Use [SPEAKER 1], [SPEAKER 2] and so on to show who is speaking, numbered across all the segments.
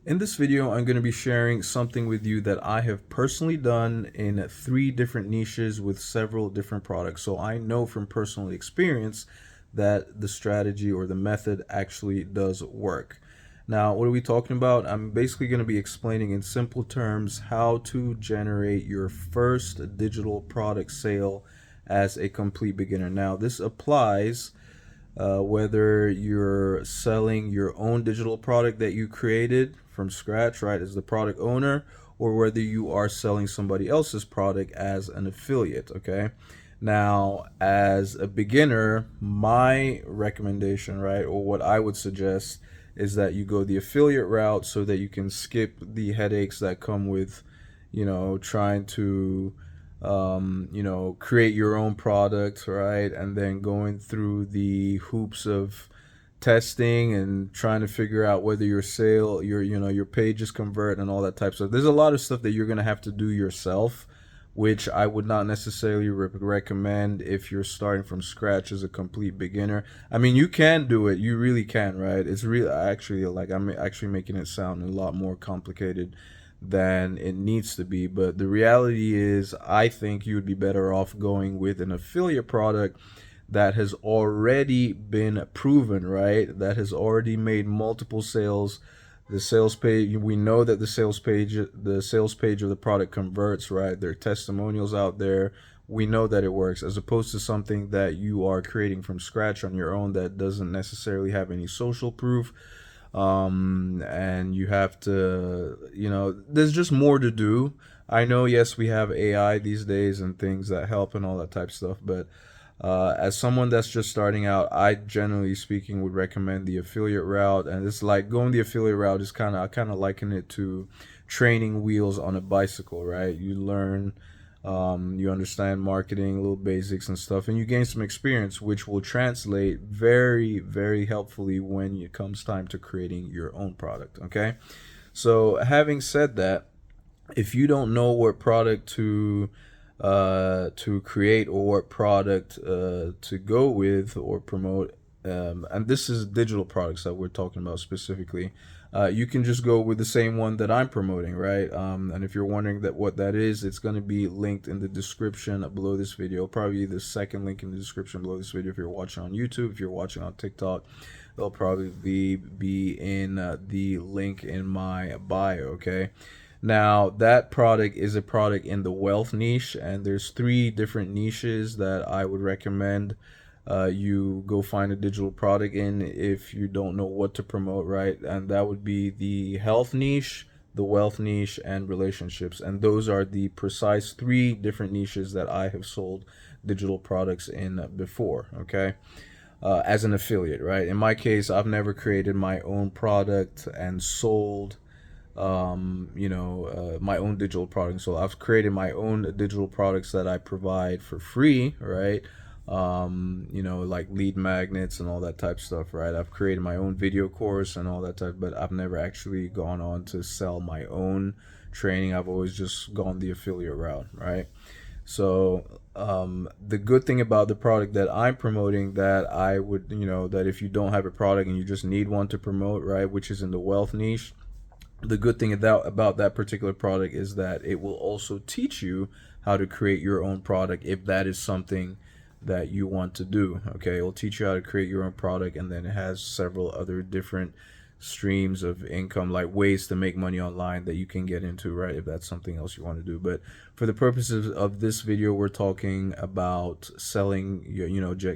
[SPEAKER 1] In this video, I'm going to be sharing something with you that I have personally done in 3 different niches with several different products. So I know from personal experience that the strategy or the method actually does work. Now, what are we talking about? I'm basically going to be explaining in simple terms how to generate your first digital product sale as a complete beginner. Now, this applies whether you're selling your own digital product that you created from scratch, right, as the product owner, or whether you are selling somebody else's product as an affiliate, okay? Now, as a beginner, my recommendation, right, or what I would suggest is that you go the affiliate route so that you can skip the headaches that come with, trying to create your own product, right? And then going through the hoops of testing and trying to figure out whether your pages convert and all that type of stuff. There's a lot of stuff that you're gonna have to do yourself, which I would not necessarily recommend if you're starting from scratch as a complete beginner. I mean, you can do it, you really can, right? It's really actually like I'm actually making it sound a lot more complicated than it needs to be. But the reality is, I think you would be better off going with an affiliate product that has already been proven, right? That has already made multiple sales. The sales page, we know that the sales page of the product converts, right? There are testimonials out there. We know that it works, as opposed to something that you are creating from scratch on your own that doesn't necessarily have any social proof. And you have to, there's just more to do. I know, yes, we have AI these days and things that help and all that type of stuff, but as someone that's just starting out, I generally speaking would recommend the affiliate route. And it's like going the affiliate route is I kind of liken it to training wheels on a bicycle, right? You learn, you understand marketing, little basics and stuff, and you gain some experience, which will translate very, very helpfully when it comes time to creating your own product. Okay, so having said that, if you don't know what product to create or what product to go with or promote, and this is digital products that we're talking about specifically, you can just go with the same one that I'm promoting, right? And if you're wondering what that is, it's going to be linked in the description below this video, probably the second link in the description below this video if you're watching on YouTube. If you're watching on TikTok, it'll probably be in the link in my bio, okay? Now, that product is a product in the wealth niche, and there's 3 different niches that I would recommend you go find a digital product in if you don't know what to promote, right? And that would be the health niche, the wealth niche, and relationships. And those are the precise 3 different niches that I have sold digital products in before, okay? As an affiliate, right? In my case, I've never created my own product and sold my own digital products. So I've created my own digital products that I provide for free, right? Like lead magnets and all that type of stuff, right? I've created my own video course and all that type, but I've never actually gone on to sell my own training. I've always just gone the affiliate route, right? So the good thing about the product that I'm promoting, that I would, that if you don't have a product and you just need one to promote, right, which is in the wealth niche, the good thing about that particular product is that it will also teach you how to create your own product if that is something that you want to do. Okay, it will teach you how to create your own product, and then it has several other different streams of income, like ways to make money online that you can get into, right, if that's something else you want to do. But for the purposes of this video, we're talking about selling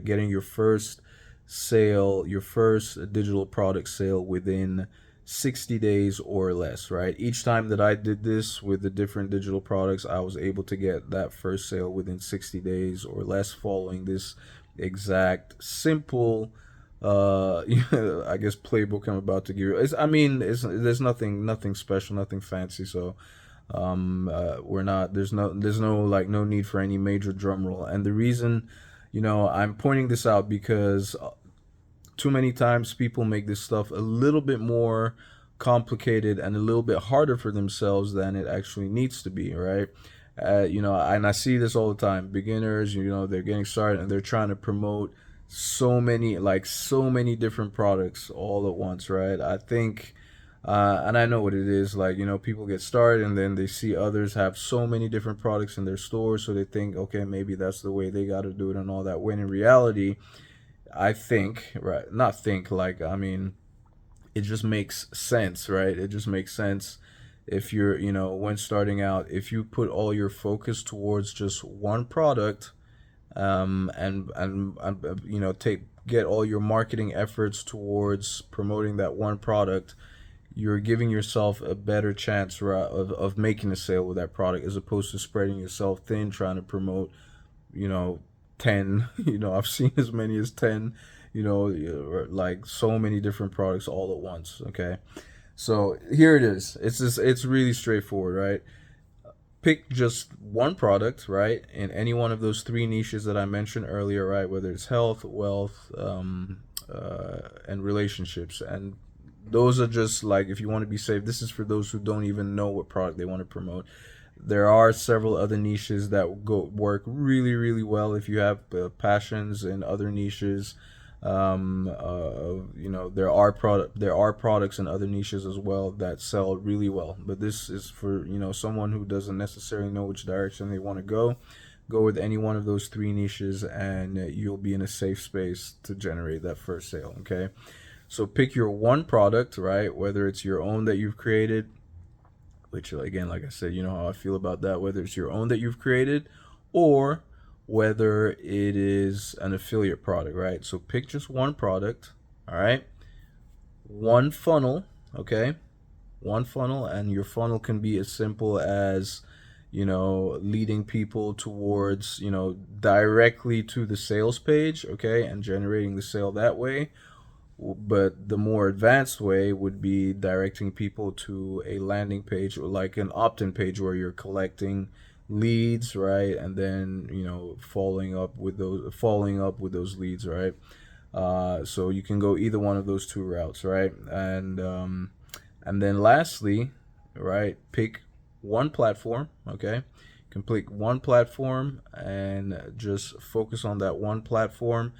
[SPEAKER 1] getting your first sale, your first digital product sale within 60 days or less, right? Each time that I did this with the different digital products, I was able to get that first sale within 60 days or less, following this exact simple I guess playbook I'm about to give you. There's nothing special, nothing fancy. So we're not, there's no need for any major drum roll. And the reason, I'm pointing this out because too many times people make this stuff a little bit more complicated and a little bit harder for themselves than it actually needs to be, right? And I see this all the time. Beginners, they're getting started and they're trying to promote so many different products all at once, right? I think And I know what it is. Like, you know, people get started and then they see others have so many different products in their store. So they think, okay, maybe that's the way they got to do it and all that. When in reality, I think, right, not think, like, I mean, it just makes sense, right? It just makes sense if you're, you know, when starting out, if you put all your focus towards just one product, and you know, get all your marketing efforts towards promoting that one product, you're giving yourself a better chance of making a sale with that product, as opposed to spreading yourself thin trying to promote, you know, 10 you know, I've seen as many as 10, you know, like so many different products all at once. Okay, so here it is. It's really straightforward, right? Pick just one product, right, in any one of those three niches that I mentioned earlier, right? Whether it's health, wealth, and relationships. And those are just like, if you want to be safe, this is for those who don't even know what product they want to promote. There are several other niches that go work really, really well if you have passions in other niches. You know, there are products in other niches as well that sell really well. But this is for, you know, someone who doesn't necessarily know which direction they want to go. Go with any one of those three niches, and you'll be in a safe space to generate that first sale. Okay, so pick your one product, right? Whether it's your own that you've created, which again, like I said, you know how I feel about that, whether it's your own that you've created or whether it is an affiliate product, right? So pick just one product, all right? One funnel, okay? One funnel, and your funnel can be as simple as, you know, leading people towards, you know, directly to the sales page, okay, and generating the sale that way. But the more advanced way would be directing people to a landing page, or like an opt-in page, where you're collecting leads, right, and then, you know, following up with those leads, right? So you can go either one of those two routes, right? And then lastly, right, pick one platform, okay? You can pick one platform and just focus on that one platform,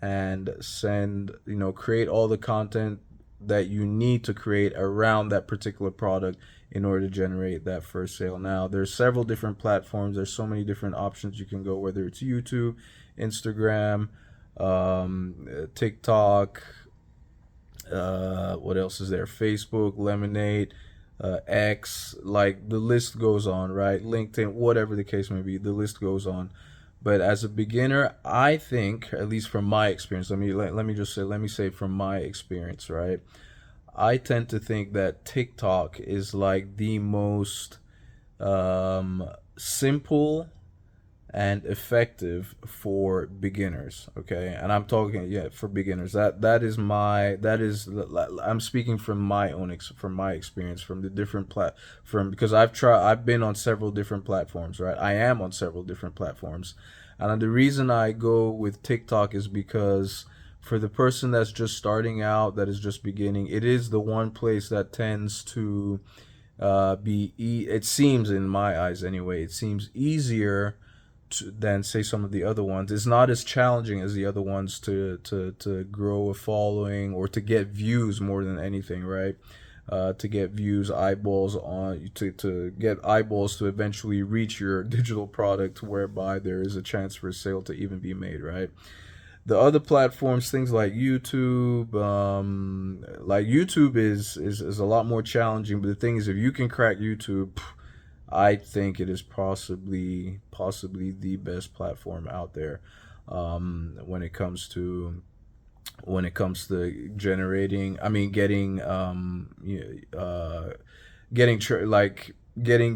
[SPEAKER 1] and you know, create all the content that you need to create around that particular product in order to generate that first sale. Now, there's several different platforms. There's so many different options you can go, whether it's YouTube, Instagram, TikTok, what else is there? Facebook, Lemonade, X, like the list goes on, right? LinkedIn, whatever the case may be, the list goes on. But as a beginner, I think, at least from my experience, let me say from my experience, right? I tend to think that TikTok is like the most simple and effective for beginners. Okay, and I'm talking, yeah, for beginners. I'm speaking from my own from my experience, from the different from, because I've been on several different platforms, right? I am on several different platforms, and the reason I go with TikTok is because for the person that's just starting out, that is just beginning, it is the one place that tends to it seems, in my eyes anyway, it seems easier than, say, some of the other ones. It's not as challenging as the other ones to grow a following, or to get views more than anything, right? To get views, eyeballs on to get eyeballs to eventually reach your digital product, whereby there is a chance for a sale to even be made, right? The other platforms, things like YouTube, is a lot more challenging. But the thing is, if you can crack YouTube, I think it is possibly the best platform out there, when it comes to generating. I mean, getting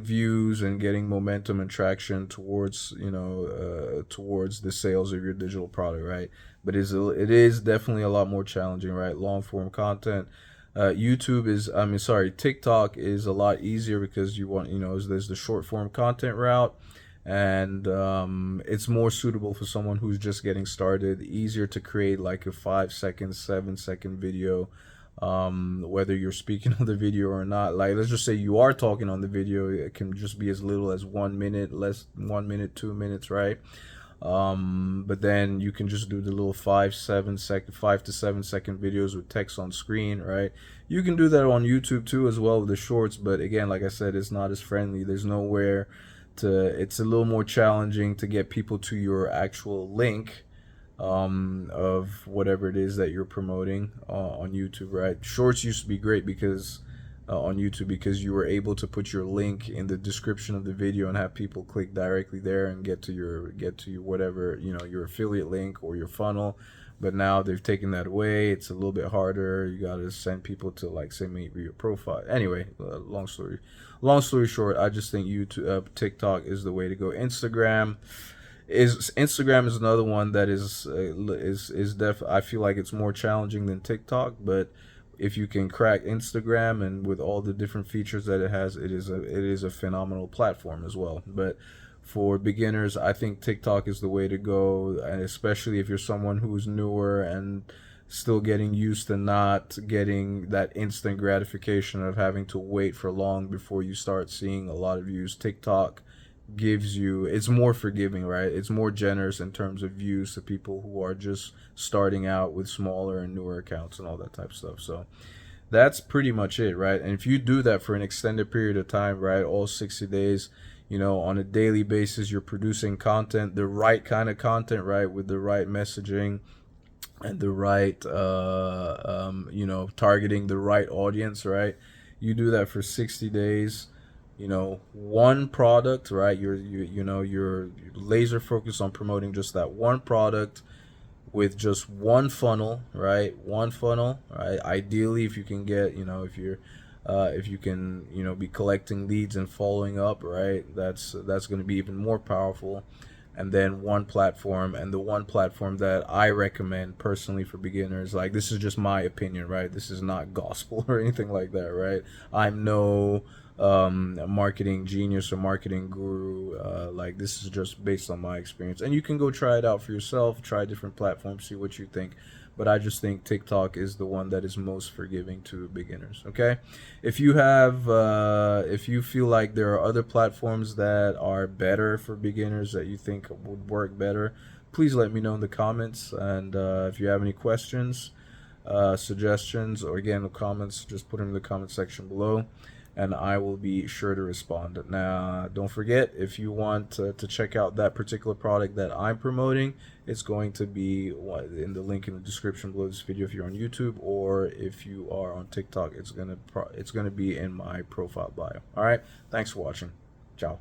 [SPEAKER 1] views and getting momentum and traction towards, you know, towards the sales of your digital product, right? But it is definitely a lot more challenging, right? Long form content. TikTok is a lot easier, because there's the short form content route, and it's more suitable for someone who's just getting started. Easier to create like a 5 second, 7 second video, whether you're speaking on the video or not. Like, let's just say you are talking on the video, it can just be as little as 1 minute, 2 minutes, right? But then you can just do the little 5 to 7 second videos with text on screen, right? You can do that on YouTube too as well with the shorts, but again, like I said, it's not as friendly. There's nowhere to, it's a little more challenging to get people to your actual link of whatever it is that you're promoting on YouTube, right? Shorts used to be great because on YouTube, because you were able to put your link in the description of the video and have people click directly there and get to your whatever, you know, your affiliate link or your funnel. But now they've taken that away. It's a little bit harder. You got to send people to, like, say, maybe your profile. Anyway, long story short, I just think YouTube, TikTok is the way to go. Instagram is another one that is I feel like it's more challenging than TikTok, but if you can crack Instagram and with all the different features that it has, it is a phenomenal platform as well. But for beginners, I think TikTok is the way to go, and especially if you're someone who's newer and still getting used to not getting that instant gratification of having to wait for long before you start seeing a lot of views. TikTok gives you, it's more forgiving, right? It's more generous in terms of views to people who are just starting out with smaller and newer accounts and all that type of stuff. So that's pretty much it, right? And if you do that for an extended period of time, right, all 60 days, you know, on a daily basis, you're producing content, the right kind of content, right, with the right messaging and the right you know, targeting the right audience, right? You do that for 60 days, you know, one product, right? You're laser focused on promoting just that one product with just one funnel, right? One funnel, right? Ideally, if you can get, you know, if you can, you know, be collecting leads and following up, right? That's going to be even more powerful. And then one platform, and the one platform that I recommend personally for beginners, like, this is just my opinion, right? This is not gospel or anything like that, right? I'm no marketing genius or marketing guru. Like, this is just based on my experience, and you can go try it out for yourself, try different platforms, see what you think. But I just think TikTok is the one that is most forgiving to beginners. Okay, if you have if you feel like there are other platforms that are better for beginners that you think would work better, please let me know in the comments. And if you have any questions, suggestions, or again, comments, just put them in the comment section below, and I will be sure to respond. Now, don't forget, if you want to check out that particular product that I'm promoting, it's going to be in the link in the description below this video if you're on YouTube, or if you are on TikTok, it's gonna be in my profile bio. All right, thanks for watching. Ciao.